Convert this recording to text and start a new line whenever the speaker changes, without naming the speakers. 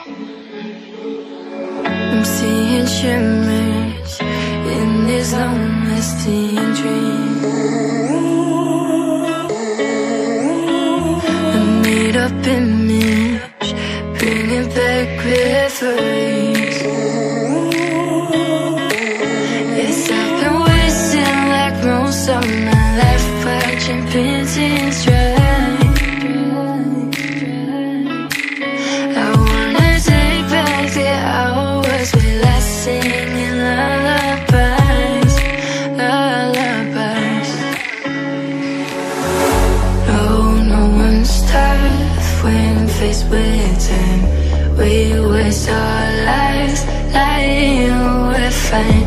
I'm seeing shimmers in these long-lasting dreams. A made-up image, bringing back memories. Yes, I've been wasting like most of my life, watching paintings dry. I wanna take back the hours we last singing lullabies, lullabies. No one's tough when faced with time. We waste our lives lying we're fine.